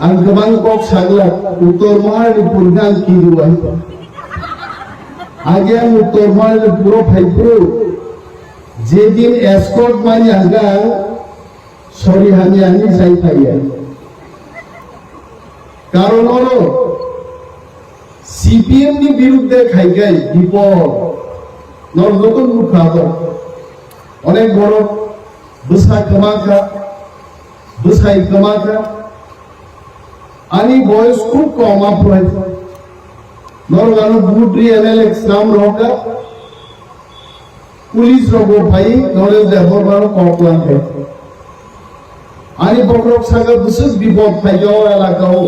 ang kebangkok saglat utor mahal di purgan kiruan আগে আমি উত্তর মাইল পুরো ফাইপুরো যেদিন এসকর্ট মানি আগা সরি হানি আনি যাই ফাইয়া কারণ হলো সিপিএম নি বিরুদ্ধে খাইগাই বিপদ নরদতন মুখাদ অনেক বড় বুসাই কমাকা আনি বয়স খুব কম আপনার নরগানো বুটরি এনএলএক্স নাম রোকা পুলিশ রগো ভাই নরেশ দেবর বারো কপলান খাই আনি বকরক সাগা বুসুক বিপদ ফাইগাও এলাকাও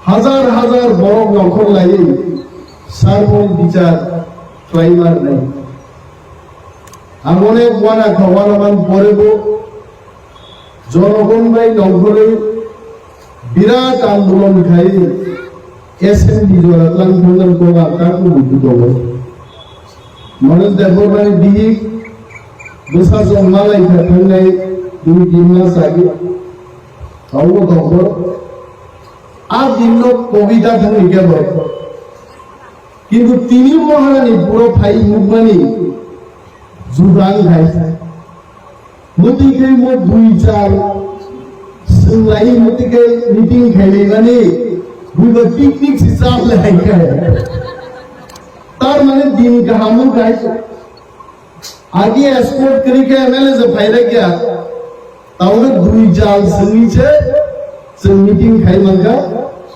হাজার হাজার বড় নখর লাগে সার্বন বিচার ট্রাইমার নাই আমনে ওয়ানা খাওয়ানামান পরেব জনগণ ভাই নখরে বিরাট আন্দোলন খাই এসএমডি জোরাতলান ভোজন কোবা কাকু বুদ্ধ হবে মানুষ দেবরানি দিহি দোসা জন্মালাই থাকলে তুমি 3 মাস আগে তাও খবর আর দিন কবিতা তুমি গেল কিন্তু তিনি মহারানী পুরো ফাই মুখবানি জুদান খাইছে মতিকে মো 2-4 संगलाई मतिके मीटिंग खेले गनी बुलो पिकनिक हिसाब ले है तार माने दिन का हम गाइस आगे एस्कोर्ट करी के एमएलए से फायदा क्या ताऊ दुई जाल संगी से मीटिंग खाई मंगा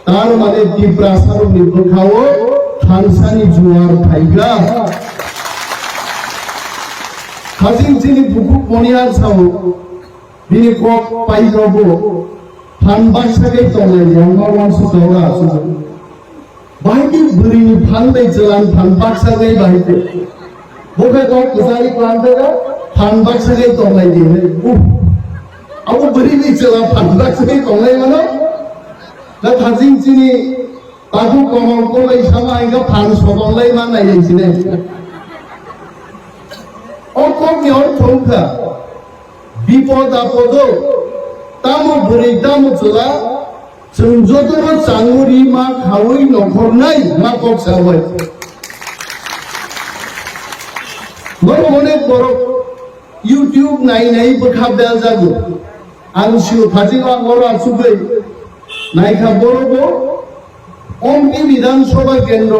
तार माने दीप्रासार निको खाओ थानसानी जुआर खाईगा खासिन चिनी बुकु पोनियार साओ बिनि कप पाइ रबो फान बाक्सागे तले यंगर मानसु दौरा आसु बाइकि बुरिनि फान दै चलान फान बाक्सागे बाइकि बोके तो कुसारी प्लांटेगा फान बाक्सागे तले दिने अब बुरिनि चला फान बाक्सागे तले मानो दा थाजिं चिनि ताकु कमल को लै सामा आइगा फान सदलै मा नायसिने ओ कम नि और थौखा বিপদ আপদ তামো ভরে তামো চলা যতন চাঙুরি মা খাওই নখর নাই মা কক সাবাই বড় অনেক বড় ইউটিউব নাই বখাব দেয়া যাগো আলসিও ফাজিবা বড় আসুবে নাইখা বড় অম্পি বিধানসভা কেন্দ্র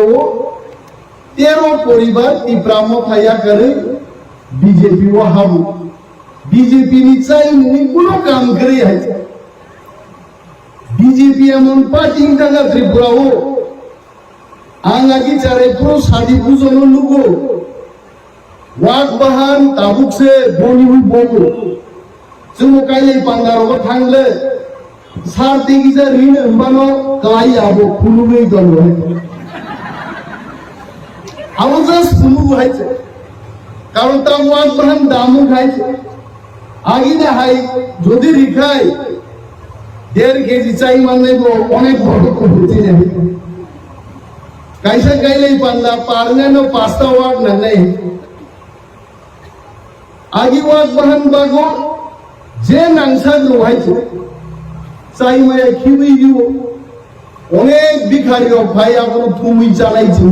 13 পরিবার তীব্রাম ফাইয়া করে বিজেপি ওয়াহাব बीजेपी निचाई निकुलो काम करे है बीजेपी एमन पार्टी का त्रिपुरा हो आंगा की चारे प्रो शादी पूजन लुगो वाक बहान ताबुक से बोनी हुई बोगो जों काइले पांगारो को थांगले सार देगी जा ऋण बानो काई आबो खुलुगै दल है आबो जस्ट खुलुगो है कारण ता वाक बहान दामु खाइছে आगिने हाई যদি রিখাই 1.5 কেজি চাই মানলেবো অনেক বড় করতে যাবে কাইসা গাইলেই পাল্লা পারনেনো পাঁচটা ওয়ার্ড না নাই আগি ওয়ার্ড বহান বাগো যে নাংসা রহাইছে চাই মায়া খিবি দিব অনেক ভিখারি ভাই আপন তুমি চালাইছে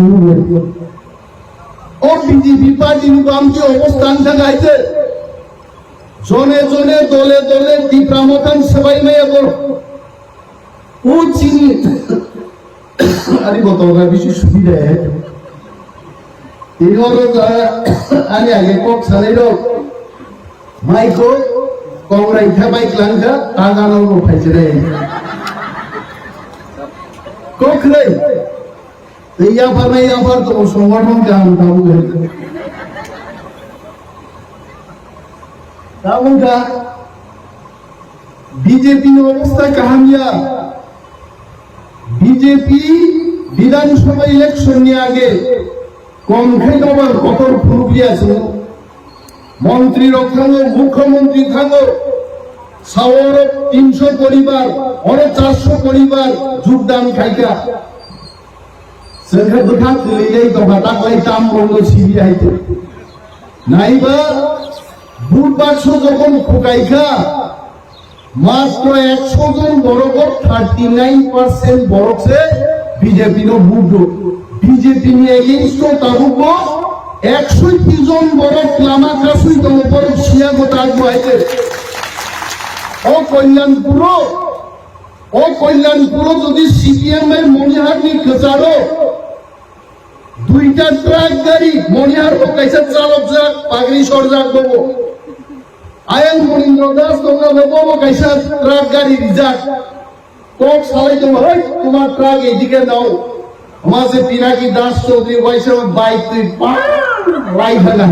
ও বিজেপি পার্টি নিবামকে অবস্থান থাকাইছে জনে জনে দলে দলে দীপ্রামকান সবাই মেয়ে বড় ও চিনি আরে বতরা বেশি সুবিধা ইনoro আরে আগে কক সালেরো মাইকো কংরাই থাবাই ক্লাঙ্কা টাগানো ফাইছে রে কক রে ইয়া ফার তো সংগঠন কাম কাবু का बीजेपी अवस्था कहानिया बीजेपी विधानसभा इलेक्शन आगे कम खेबर कतर फुरुपिया मंत्री रखांगो मुख्यमंत्री थांगो सावर 300 परिवार और 400 परिवार যোগদান खाइका सरकार दुखा ले तो बाटा कोई काम बंद सिबि आइते नाइबा বুট বাক্স যখন খোকাইখা মাত্র 100 জন বরকত 39% বরকছে বিজেপি নো বুদ্ধ বিজেপি নি এগেইনস্ট তাবুক 160 জন বরক লামা কাসুই দম বরক সিয়া গতা আগবাইছে ও কল্যাণপুর যদি সিপিএম এর মনিহার নি কচারো দুইটা ট্রাক গাড়ি মনিহার ও কাইসা চালক যাক পাগড়ি সর যাক ববো আয়ান মনিন্দ্র দাস তোমরা ববো কাইসা ট্রাক গাড়ি রিজাক কক সালাই তোমার তোমার ট্রাক এদিকে নাও আমাদের পিনাকি দাস চৌধুরী ওয়াইসে বাইক তুই রাইট না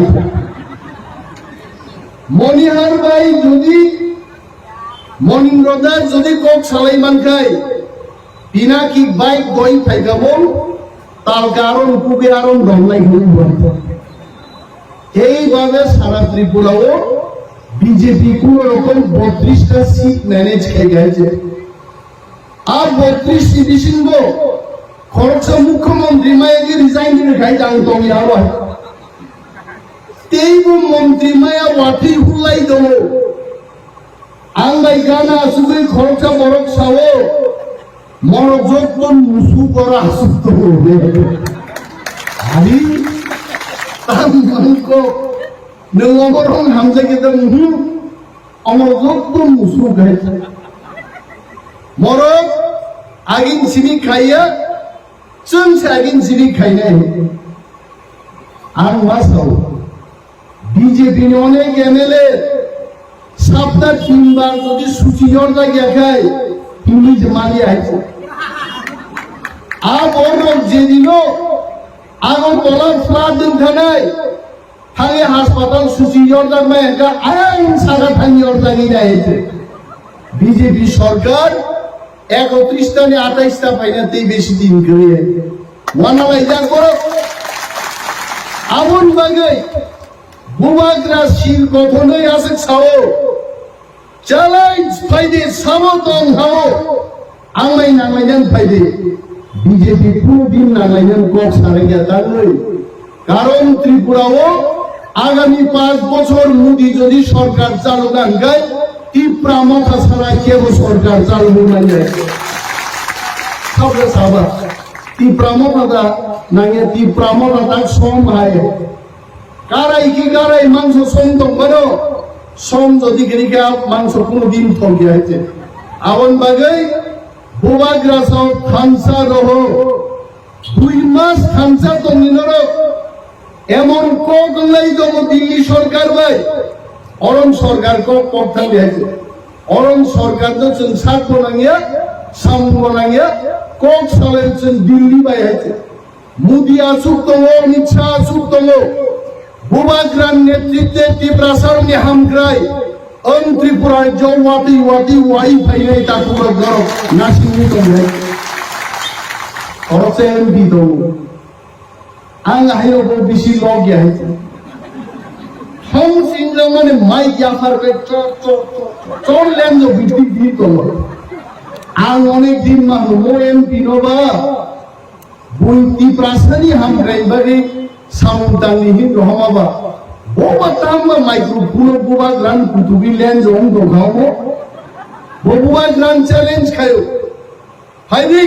মনিহার ভাই যদি মনিন্দ্র দাস যদি কক সালাই মান খায় পিনাকি বাইক দই খাইগাবো তার কারণ কুকে আরন ধর্নাই এইভাবে সারা ত্রিপুরাও বিজেপি কোন রকম 32টা সিট ম্যানেজ খেয়ে গেছে আর 32 দিশিনব খরচ মুখ্যমন্ত্রী মায়াকে রিজাইন করে খাই জান তুমি আর তেইবো মন্ত্রী মায়া ওয়াঠি হুলাই দেব আঙ্গাই গানা আসুকে খরচা বরক সাও মনোযোগ মুসু করা আসুক হবে আরে তার মনক নঙ্গরং হামজে গেদম অমনোযোগ মুসু গাইছে মরক আগিন সিনি খাইয়া চুন আগিন সিনি খাইনাই আর মাসাও বিজেপি অনেক এমএলএ সপ্তাহ 3 বার যদি সুচিজর জায়গা খায় ইংলিশ মারি আছে আর ওর যেদিন আগরতলা ফ্লাড দিন থানায় থাঙে হাসপাতাল সুচিজর জায়গা একটা আইন সারা থাঙিয়র জায়গা যাইছে বিজেপি সরকার 31টা 28টা ফাইনাতেই বেশি দিন করে ওয়ানালাই যা করো আমন বাগাই বুবাগরা শিল কখনোই আসে ছাও চ্যালেঞ্জ ফাইদে সমতন হাও আংলাই নাংলাইনান ফাইদে বিজেপি কোনদিন নাংলাইনান কক সারে গিয়া তাই কারণ ত্রিপুরাও আগামী 5 বছর মোদি যদি সরকার চালু গায় তীব্রামতা ছাড়া কেউ সরকার চালু না যায় সবে সাবা তীব্রামতা নাগে তীব্রামতা সম হয় কারাই মাংস সম তো বড় সম যদি গরিকা মাংস কোনদিন ফলকে আছে আবন বাগাই বুবাগ্রাসাও খানসা রহ 2 মাস খানসা তো নিনর এমন কক লাই দেব দিল্লি সরকার ভাই অরণ সরকার কক কথা দিয়েছে অরণ সরকার তো চুন সাত বনাঙ্গিয়া সাম বনাঙ্গিয়া কক সালের চুন দিল্লি ভাই আছে মোদি আসুক তো অমিত শাহ আসুক তো বুবাগ্রাম নেতৃত্বে ত্রিপুরাসার হামগ্রাই ত্রিপুরায় জওয়াতি ওয়াই ফাইলে তাকুর গরব নাসিনি তো নাই খরচে এমপি তো আং হাইও বেশি লগ গিয়েছে হম সিংহ মানে মাই জাফার কে চললেন যে বিটি দি তো আং অনেক দিন মানু মো এমপি নবা বুই ত্রিপুরাসানি হামগ্রাই বাগে সামুদানি হিন রহমাবা boba tamba micro puno boba grand kutubi lens on do gawo boba grand challenge khayo haidi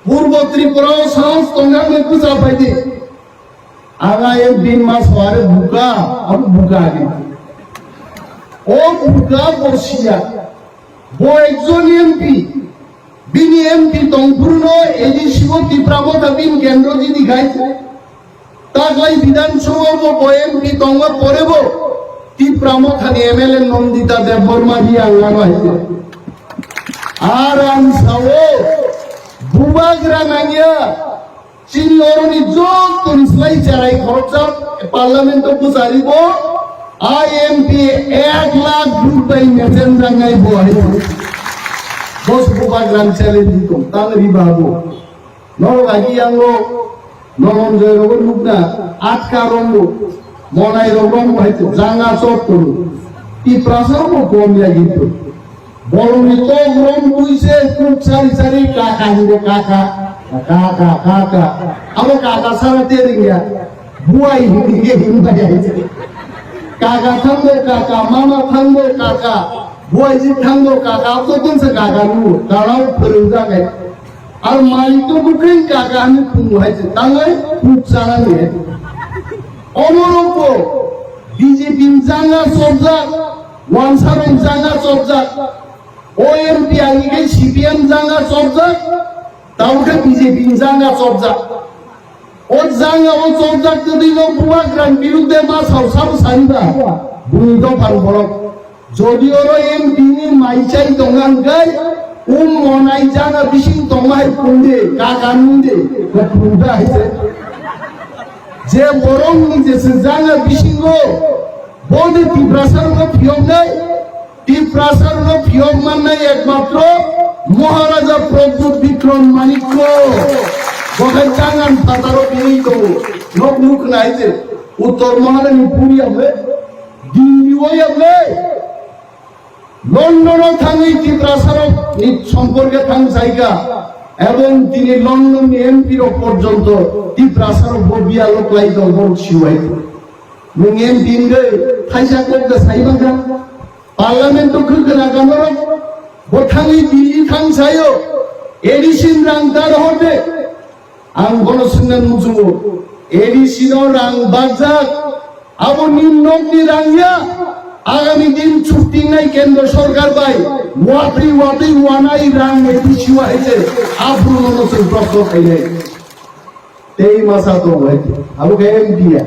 purbo tripura saus tonga me kusa paidi aga ek din mas ware buka ab buka agi o buka bosia bo ekjon mp bini mp tongpurno eji shiboti prabota bin kendro ji dikhaiche তাগলাই বিধানসভা বএমপি তঙ্গ পরেব তীব্রামখানি MLA Nandita Debbarma জি আঙ্গানো হইছে আর আনসাও বুবাগরা নাঙ্গিয়া চিনি অরনি যোগ করিসলাই চারাই খরচা parliament বুঝারিব আইএমপি 1 lakh group বাই মেসেন জাঙ্গাই বই বস বুবাগরান চ্যালেঞ্জ দিত তাংরি বাবু নরগাগি আঙ্গো নরম জয় রোগ মুগনা আটকা রঙ্গ মনাই রং হইতে জাঙ্গা চট করু ই প্রাসাদ কম লাগিত বলনি তো রং বুইছে খুব সারি কাকা হিন্দে কাকা আবার কাকা সারাতে দিয়া বুয়াই হিন্দে হিন্দে কাকা থাকবে কাকা মামা থাকবে কাকা buai ji tanggo kakak to kon se kakak nu kalau perungga kai আর মালিক তো বুকেই কাকা আমি খুন হয়েছে তাহলে খুব চালা নিয়ে অমরক বিজেপি জাঙ্গা সবজাক ওয়ানসারন জাঙ্গা সবজাক ওএমপি আগে সিপিএম জাঙ্গা সবজাক তাওকে বিজেপি জাঙ্গা সবজাক ও জাঙ্গা ও সবজাক যদি লোক বুয়াগ্রাম বিরুদ্ধে মা সব সারিবা বুনি তো পারবরক যদিও এমপি নি মাইচাই দঙ্গান গায় মনাই জানা বিশিং তোমায় কুন্দে কাকানুন্দে কুন্দা হইছে যে বরং নিজেছে জানা বিশিঙ্গ বলে টিপ্রাসার ফিয়ম নাই টিপ্রাসার ফিয়ম মান নাই একমাত্র মহারাজা প্রদ্যুৎ বিক্রম মানিক্য বখান জাঙ্গান ফাতারো বিনি তো লোক মুখ নাই যে উত্তর মহারানী পুরী হবে দিল্লি ওই হবে লন্ডনও থাঙ্গি টিপ্রাসারক সম্পর্কে থাং জায়গা এবং তিনি লন্ডন এমপির পর্যন্ত টিপ্রাসারক ববিয়া লোক লাই দলবর শিওয়াই নং এমপি গে থাইসা কোকে সাইবাঙ্গা পার্লামেন্ট খুলগনা গামরক বথাঙ্গি দিল্লি থাং সাইও এডিসিন রাংদার হতে আং গণসংগ্রাম মুজুমো এডিসিন রাং বাজাক আবো নিম্নগ্নি রাঙ্গিয়া আগামী দিন ছুটি নাই কেন্দ্র সরকার পাই ওয়াপি ওয়ানাই রাং এডিসিওয়া হইছে আফরুল নসল প্রশ্ন খাইলে তেই মাসা তো হইছে আবু কেম দিয়া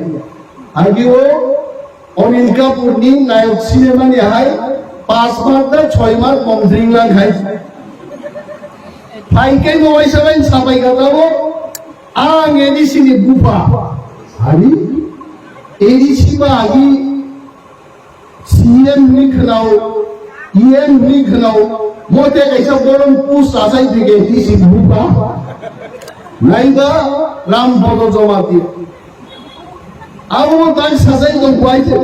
আগিও অনিল কাপুর নি নায়ক সিনেমা নি হাই 5 মাস দা 6 মাস মন্ত্রিংলা খাইছে ফাইকে নয় সবাই সাবাই গাতাবো আং এডিসিনি বুফা আরি এডিসি বা আগি सीएम लिखनाओ ईएम लिखनाओ मोटे कैसा बोलम पूछ आसाई दिखे तीसी भूपा नहीं बा राम बोलो जमाती अब वो ताई सासाई तो कोई थे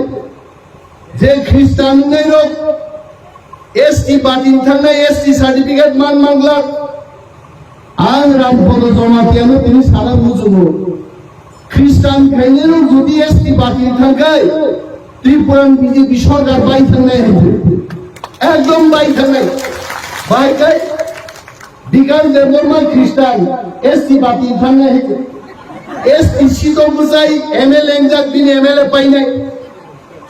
जे ख्रिस्टान नहीं लोग ST party Thanga ST certificate मान मांगला आंग राम बोलो जमाती है ना तीन सारा मुझको ख्रिस्टान कहने लोग जुदी एसटी पार्टी थंगा त्रिपुरान बीजेपी सरकार बाई थांनाय एकदम बाई थांनाय बाई गाय दिगान देबरमा ख्रिस्टान एसटी पार्टी थांनाय एसटी सितो बुजाई एमएलए एंजाक बिन एमएलए पाइनाय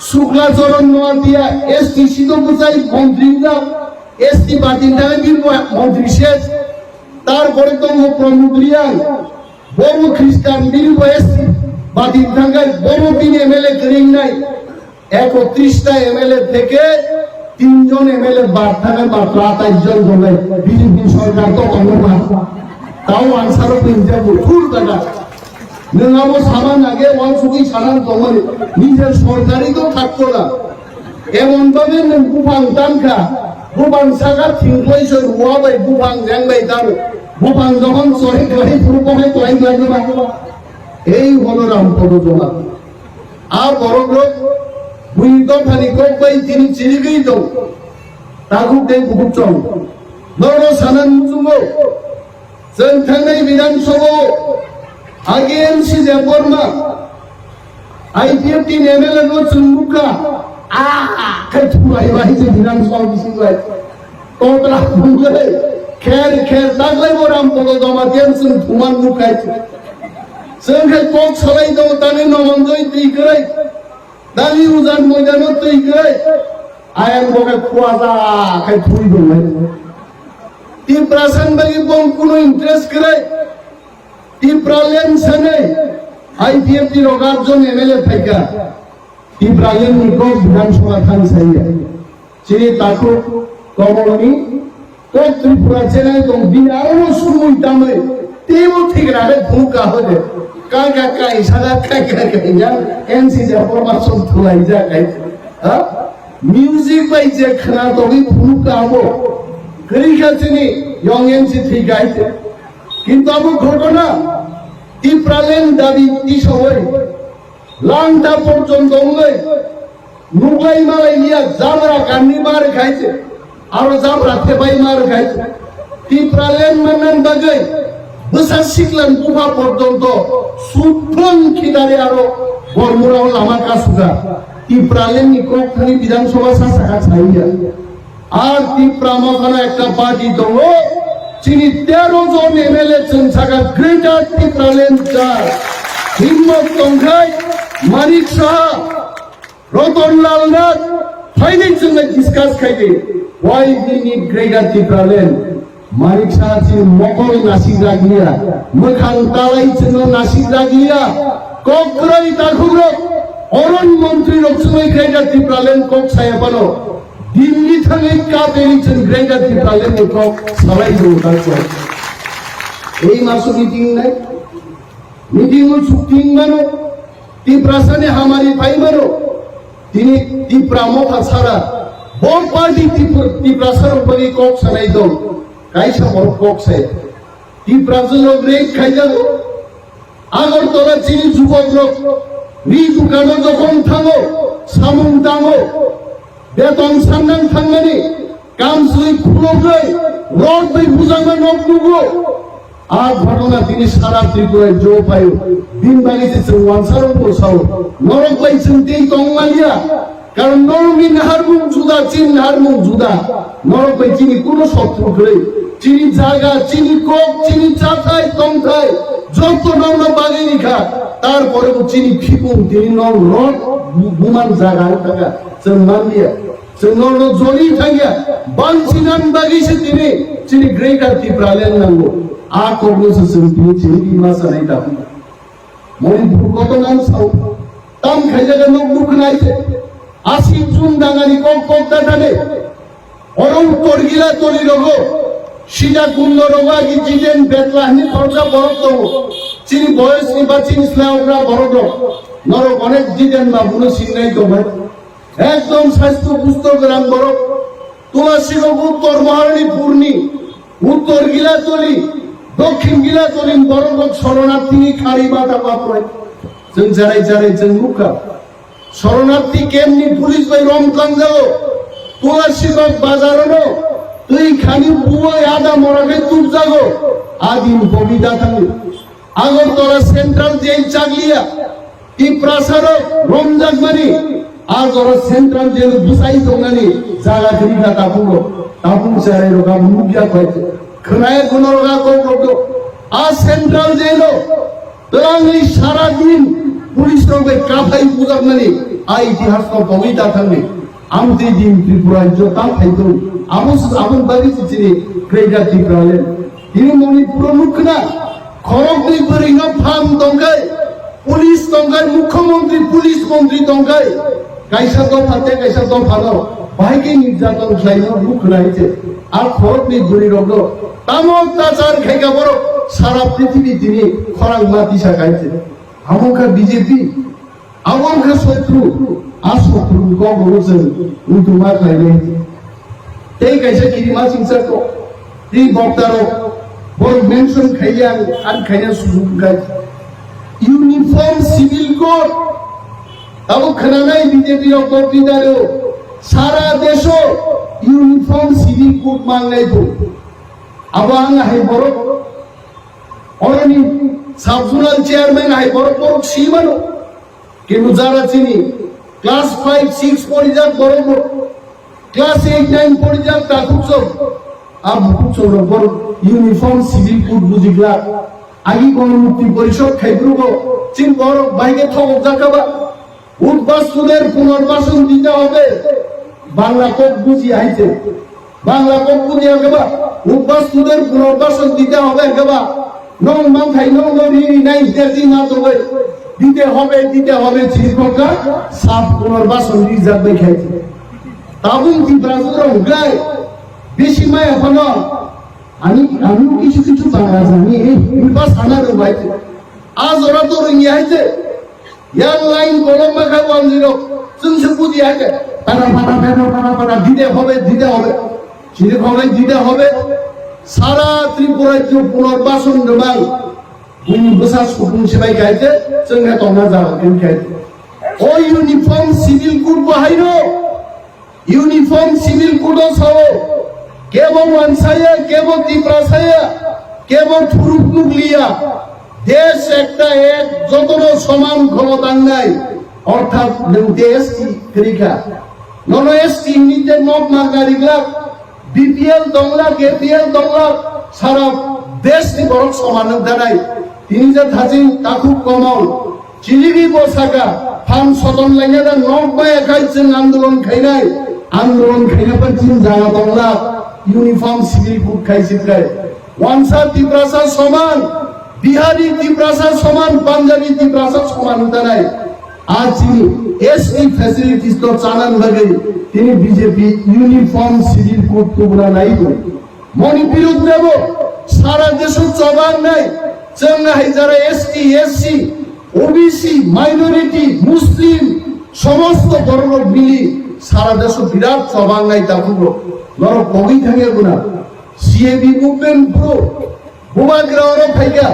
शुक्ला चरण नोआतिया एसटी सितो बुजाई मंत्री ना एसटी पार्टी थांनाय बिन मंत्री शेष तारपरे तो प्रमुखरियान बড় খ্রিস্টান বিন এসটি পার্টি থাঙ্গায় বড় বিন এমএলএ করিং নাই 31টা এমএলএ থেকে 3 জন এমএলএ বাদ থাকে মাত্র 28 জন জনে বিজেপি সরকার তো অন্যমা তাও আনসারও পিনজাবো ফুল টাকা নঙ্গাবো সামান আগে ওয়ানসুকি সানান তোমার নিজের সরকারি তো থাকতো না এমন ভাবে বুবাং দানকা বুবাং সাগা থিংকইছো রুয়াবাই বুবাং জাংবাই দাও বুবাং যখন সহি গহি পুরোপমে তোই লাগবা এই হলো রামপদ জমা আর বড় লোক বুইতো খালি কই তিনি চিরিগই দাও তাকু তে গুচং নরো সানান মুজুমো जों थांनाय বিধানসভায় আগে এমসি যে বর্মা আইপিএফ টিম এমএলএ নো চুমুকা খাই তুই ভাই যে বিধানসভা বিসিবাই তোরা বুঝলে খের খের তাগলে বরাম পদ জমা দিয়েছেন ধুমান মুখাইছে जों খাই কক ছলাই দাও তানে নমন্দই তুই করে দালি উজান ময়দানো তুই করে আয়ান বকে খুয়াজা খাই তুই বলে টিপ্রাসান বাকি বং কোনো ইন্টারেস্ট করে টিপ্রালেন সনে আইপিএফ টি রগার্জন এমএলএ থাকা টিপ্রালেন নিকো বিধানসভা খান সাইয়া চিনি তাকো কমলনি তো ত্রিপুরা চেনাই তো বিনারো সুমুই তামে তেও ঠিক রাখে ভুকা হলে কাকা কাই সাদা কাকা কাই যা এনসি যা ফরমাশন থুলাই যা কাই হ্যাঁ মিউজিক বাই যে খানা তো ভুকা হবো গরিখাচিনি ইয়ং এনসি ঠিক আছে কিন্তু আবু ঘটনা টিপ্রালেন দাবি কি সময় লাংটা পর্যন্ত নয় নুগাই মালাই নিয়া জাবরা কান্নি মার খাইছে আর জাবরা থেবাই মার খাইছে টিপ্রালেন মানন বাগাই বসা শিখলেন বুফা পর্যন্ত সুফন খিদারে আরো বর্মরাও লামা কাসুগা টিপ্রালেন নিকোখানি বিধানসভা শাসা ছাইয়া আর ত্রিপুরা মখানো একটা পার্টি দল চিনি 13 জন এমএলএ থাকা গ্রেটার ত্রিপুরাল্যান্ড চার হিম্মত তংখাই মানিক সাহা রতনলাল নাথ ফাইনাল সঙ্গে ডিসকাস খাইতে why we need greater Tripuraland Manik Saha চিনি মকল নাসিক রাগলিয়া মখান তালাই চিনি নাসিক রাগলিয়া ককরাই তাখুগ্র অরণ মন্ত্রী রক্ষণই গ্রেটার ত্রিপুরাল্যান্ড কক ছায়া পানো দিল্লি থেকে কাপেরিছেন গ্রেটার ত্রিপুরাল্যান্ড কক সবাই দৌড়াল এই মাসে মিটিং নাই মিটিং ও ছুটিং মানো ত্রিপুরাসানে হামারি ভাই মানো তিনি ত্রিপুরা মথা ছাড়া বড় পার্টি ত্রিপুরাসার উপরে কক সানাই দল কাইসা বড় কক সাই ত্রিপুরাজন লোক রেখ খাই যাবো আগরতলা চিনি যুবক লোক রি দোকানে যখন থামো সামুন দামো বেতন সান্নান থাকমানি কাম সুই খুলবে রড বই বুঝাবে নকলুগো আর ঘটনা তিনি সারা ত্রিপুরায় জো পায় দিন বাগিয়েছেন ওয়ানসার পোষাও নরক পাইছেন তেই তংমালিয়া কারণ নরমিন হারমুং জুদা চিন হারমুং জুদা নরক পাই চিনি কোনো শত্রু করে চিনি জায়গা চিনি কোক চিনি চাথায় তংথায় যত নর বাগিয়ে নিখা তারপরে চিনি ফিকুন তিনি নর রড বুমান জায়গা থাকা মানলিয়া নর জলি থাকিয়া বাঞ্ছিনান বাগিয়েছে তিনি চিনি গ্রেটার ত্রিপুরাল্যান্ড নাঙ্গো आ कॉग्निशन से चिनी मासा नहीं था मणिपुर को तो नाम साउ तम खाइले के लोग दुख नहीं थे 80 जून डांगारी को दाटाले और उत्तर गिला तोली रगो सीधा कुंड रगा की जिदेन बेतलाहनी खर्चा बरत दो चिनी बयस नि बा चिनी स्लाउरा बरत नर अनेक जिदेन बा बुनो सिंगाई तो भाई एकदम स्वास्थ्य पुस्तक राम बरत तुलसी को उत्तर महारानी पूर्णी उत्तर गिला तोली दक्षिण गिला तोलिन बरफ शरणार्थी खाड़ी बाता पात्र जों जाराय जाराय जों मुखा शरणार्थी केमनि पुलिस बाय रमकां जागो तुलासीबाग बाजारानो तुई खानि बुवाय आदा मराखै तुब जागो आदिम बबिदा थाङो আগরতলা सेंट्रल जेल चागलिया ত্রিপুরাসারো রমজাগमानि आगरा सेंट्रल जेल बुसाई दंगानि जागा खरिदा तापुगो तापुं सारे रोगा मुगिया खायते खनाय गुनरगा को लोगो आ सेंट्रल जेलो तलांगै सारा दिन पुलिस रोगे काफाई बुजागनानि आ इतिहास को बबिदा थाङो आमते दिन त्रिपुरा जो ता थाइतो आमुस आबुन बागि चिनि ग्रेटार त्रिपुराल्যান্ড दिनै मणिपुर मुखना खरगनि बरिनो फार्म दंगाय पुलिस दंगाय मुख्यमंत्री पुलिस मंत्री दंगाय कायसा दफाते कायसा दफानो बाहायके निर्यातन खालायनो मुखनायते আর খরগনি বরি রগো তামক তাচার খাইকা বড় সারা পৃথিবী তিনি খরাং মাটি সাকাইছে আমকা বিজেপি আমকা শত্রু আর শত্রু কো বলছেন উতুমা খাইলে এই কাইসা কিরিমা সিংসার কো এই বক্তারো বড় মেনশন খাইয়া আর খাইয়া সুযোগ গাই ইউনিফর্ম সিভিল কোড তাও খানানাই বিজেপি র কর্মীদারো সারা দেশো यूनिफॉर्म सिविल कोड मांगनाय दो अब आं हाय बरो अरनि साबजुनाल चेयरमैन हाय बरो सीमानो किन्तु जारा चिनी क्लास 5 6 पढ़ी जा बरो क्लास 8 9 पढ़ी जा ताकुचो अब कुचो बरो यूनिफॉर्म सिविल कोड बुझिगला आगि गणमुक्ति परिषद खाइब्रुगो चिन बरो बाइके थक जाकाबा उद्बास्तुদের পুনর্বাসন দিতে হবে বাংলা কোক বুঝি আইছে বাংলা কোক বুঝি গেবা উদ্বাস্তুদের পুনর্বাসন দিতে হবে গেবা নং মান খাই নং নরি নাই দেজি না তো দিতে হবে চিরককা সাফ পুনর্বাসন রিজার্ভ দেখাইছে তাবুন কি ব্রাজুর গায় বেশি মায় এখনো আমি কিছু বাংলা জানি এই বিপাস আনার বাইতে আজ ওরা তো রঙি আইছে ইয়ার লাইন কলম মাখা 10 जोंसो बुझि आके তারা দিতে হবে চিরকলাই দিতে হবে সারা ত্রিপুরায় যে পুনর্বাসন নবাই বুনি বসা সুপুন সেবাই গাইতে जोंहा তনা যাবেন গাইতে ও ইউনিফর্ম সিভিল কোড বাহাইনো ইউনিফর্ম সিভিল কোড সব কেবল ওয়ানসায়া কেবল ত্রিপুরাসায়া কেবল ফুরুক নুকলিয়া দেশ একটা এক যতন সমান ক্ষমতা নাই অর্থাৎ দেশ কি তরিকা নন এসটি নিজে নব মাগারিগলা বিপিএল দংলা কেপিএল দংলা সারা দেশ ni borok সমানক দানাই তিনি যে থাজিং তাকু কমল চিলিবি বসাকা ফান সদন লাইনা দা নকবাই একাইছেন আন্দোলন খাইনাই চিন জানা দংলা ইউনিফর্ম সিভিল কোড খাইছিকাই ওয়ানসা তিব্রাসা সমান বিহারি তিব্রাসা সমান পাঞ্জাবি তিব্রাসা সমান দানাই আজ তিনি এসটি ফ্যাসিলিটিস তো চালান লাগে তিনি বিজেপি ইউনিফর্ম সিভিল কোড তোমরা নাই মনি বিরোধ দেব সারা দেশ চবান নাই চেঙ্গাই যারা এসটি এসসি ওবিসি মাইনরিটি মুসলিম সমস্ত বর্গ মিলি সারা দেশ বিরাট চবান নাই তা পুরো নর কবি থাকে গুনা সিএবি মুভমেন্ট পুরো বুমাগ্রাওয়ারও ফাইকা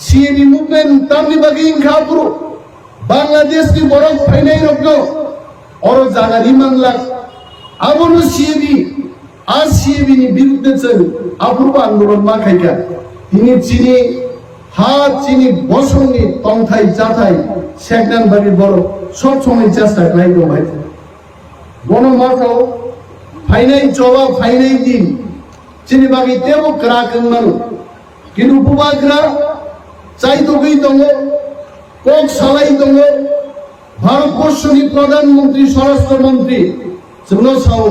সিএবি মুভমেন্ট তামনি বাকি ইনখা পুরো বাংলাদেশ কি বরফ ফাইনাই রকম অরো জাগারি মাংলা আবনো সিএবি আর সিএবি নি বিরুদ্ধে চল অপূর্ব আন্দোলন মা খাইকা তিনি চিনি হাত চিনি বসঙ্গি তংথাই চাথাই সেকদান বাড়ির বড় সব সময় চেষ্টা নাই গো ভাই গণমাতাও ফাইনাই চবা ফাইনাই দিন চিনি বাকি তেও ক্রাকন মানো কিন্তু উপবাগ্রা চাইতো গই দঙ্গ কক সালাই দঙ্গ ভারতবর্ষের প্রধানমন্ত্রী স্বরাষ্ট্রমন্ত্রী सुनो साओ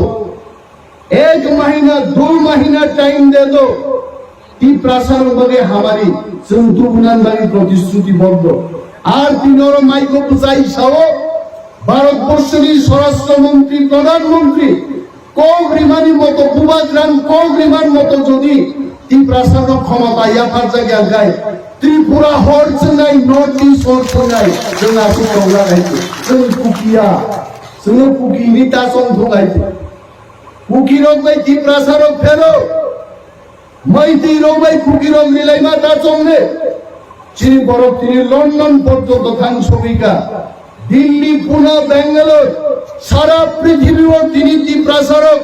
1 महीना 2 महीना टाइम दे दो ती प्रसारण बगे हमारी संतुलन बारी प्रतिश्रुतिबद्ध আর তিনর মাইকো বুঝাই সাও ভারতবর্ষের স্বরাষ্ট্রমন্ত্রী প্রধানমন্ত্রী কোগ্রিমানি মতো কুবাগ্রাম কোগ্রিমান মতো যদি ती प्रसारण क्षमता या फारजा गया गाय त्रिपुरा हर्च নাই নর্থ ইস্ট হর্চ নাই जोंना सुखौला गायते जों कुकिया जों कुकिनि तासं थगायते कुकिरक बाय ती प्रसारक फेरो मैती रक बाय कुकिरक मिलाइमा तासंने चिनि बरफ तिनि लंडन পর্যন্ত থান ছবিকা দিল্লি পুনা বেঙ্গালোর সারা পৃথিবীও তিনি ती प्रसारक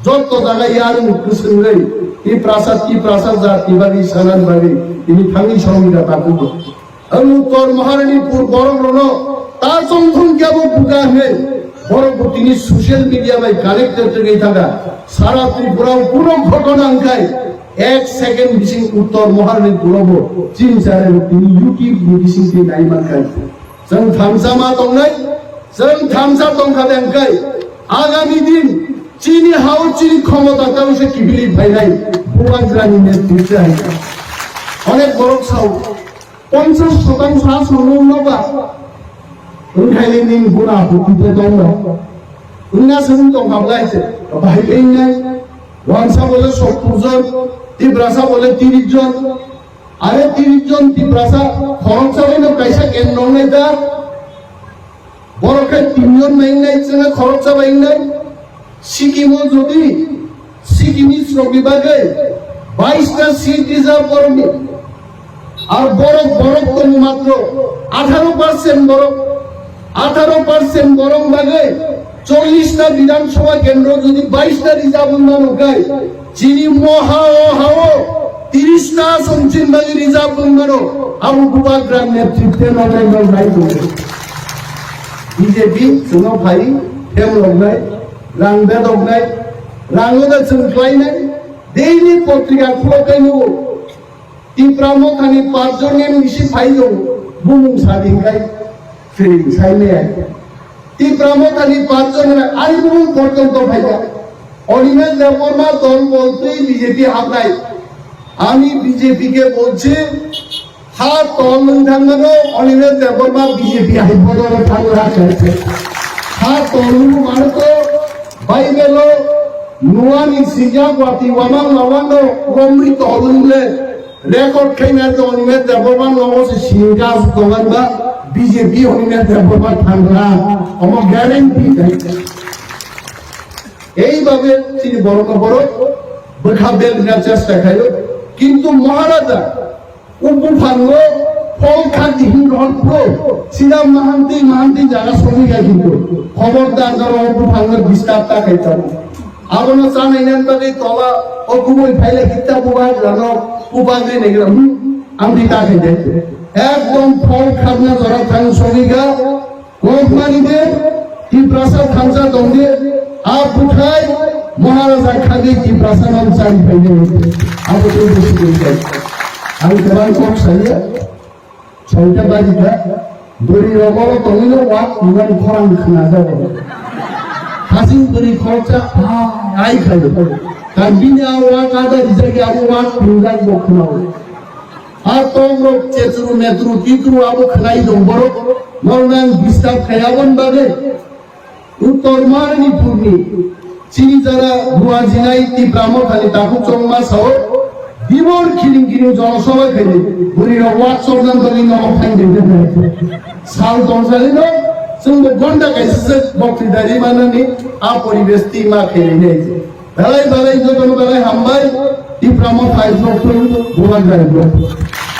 যত জায়গায় আর মুখসুন রে এই প্রাসাদ কি প্রাসাদ জাতি বাড়ি সানান বাড়ি তিনি থাঙ্গি সঙ্গীরা তাকুব আর উত্তর মহারানীপুর বড়গ্রণ তার চন্দ্রন কেবল বুকা হে বড় তিনি সোশ্যাল মিডিয়া বাই কানেক্টেড থেকে থাকা সারা ত্রিপুরা পুরো ঘটনা আঙ্কায় 1 সেকেন্ড মিসিং উত্তর মহারানীপুর চীন চারে তিনি ইউটিউব মিসিং তে নাই মানকাই जों थामसामा दंनाय जों थामसा दंखादों आंखाय आगामी दिन चीनी हाउ चीनी क्षमता ताव से किबिली फाइनाय बुवाग्रानि नेतृत्वे अनेक बरक साव 50% हा सननोबा ओंखायनो निन गुना हुकुते दङ उन्ना जों दंखाबलायसे बाहायनाय वानसा बोले 70 জন तिब्रासा बोले 30 জন আরে 30 জন তিব্রাসা খরচ হইলো কাইসা কেন নয় দা বড়কে 3 জন নাই নাই চেনা খরচ হই নাই সিকিমও যদি সিকিমি শ্রম বিভাগে 22টা সিট রিজার্ভ করবে আর বড় তো মাত্র 18% বড় 18% বড় ভাগে 40টা বিধানসভা কেন্দ্র যদি 22টা রিজার্ভ উন্নয়ন হয় চিনি মহাও 30টা সংচিন বাগি রিজার্ভ বঙ্গনো আবু বুবাগ্রাম নেতৃত্বে নয় নাই বলে বিজেপি सुनो भाई फेम लगनाय रां बेदगनाय रांगोदा चंख्लायनाय दैनिक पत्रिका खुलकायनो तिप्रामो खानि 5 जननि मिसि फाइजो बुमुं सादिंगाय फ्री साइने तिप्रामो खानि 5 जन आरि बुमुं पर्यन्त फाइगा অনিমেষ দেববর্মা দল বলতেই বিজেপি হাবনায় আমি বিজেপি কে বলছি হাত তল থাঙ্গানো অনিমেষ দেববর্মা বিজেপি হাইবদল থাঙ্গা চাইছে হাত তল মারতো বাইবেলো নুয়ানি সিজা পাতি ওয়ামান লাওয়ানো অমৃত হলুলে রেকর্ড খাইনা তো অনিমেষ দেববর্মা নবসে সিংকা দোগানবা বিজেপি অনিমেষ দেববর্মা থাঙ্গা আমার গ্যারান্টি দেয় এইভাবে তিনি বড় বড় বখাবেল না চেষ্টা খাইলো কিন্তু মহারাজা উপভাঙ্গ ফল খাতি হিন্দু শ্রীরাম মাহান্তি জায়গা শ্রমিকা কিন্তু খবরদার যারা উপভাঙ্গের বিস্তারটা খাইতাম আগুনো চা নাইনান বাকি তলা অকুবই ফাইলে কিতা বুবা জানো উপাগে নেগলাম আমি তা খাইতে একদম ফল খাবনা যারা থান শ্রমিকা কোকমানিদের কি প্রসাদ খামসা দঙ্গে आप उठाए মহারাজা খাগে কি প্রাসাদন চাই পাইলে আবো তো বেশি করে যাই আমি তোমার কোক সাইয়া ছয়টা বাজিটা দড়ি রবল তমিল ওয়াক ইমান খরাং খানা যাব হাসিন দড়ি খরচা আই খাইলো কার বিনা ওয়াক আদা জায়গা আবো ওয়াক পুরাই বখনা আর তোমরা চেতুরু মেতুরু তিতুরু আবো খাই দম বড় মরনান বিস্তার খায়াবন বাদে উত্তর মারনি পূর্ণি চিনি যারা ভুয়া জিনাই তি ব্রাহ্ম খালি তাকু চংমা সহ দিবর খিলিং খিলিং জনসভা খেলে বুড়ির ওয়াক সরদান দলি নম ফাইন দিতে সাল দনসালি ন जोंबो गन्दा गायसे बक्तिदारि मानानि आ परिबेश टीमा खेले नै बेलाय बेलाय जतन बेलाय हामबाय ती ब्राह्म फाइव ब्लक बुलान गायब्लो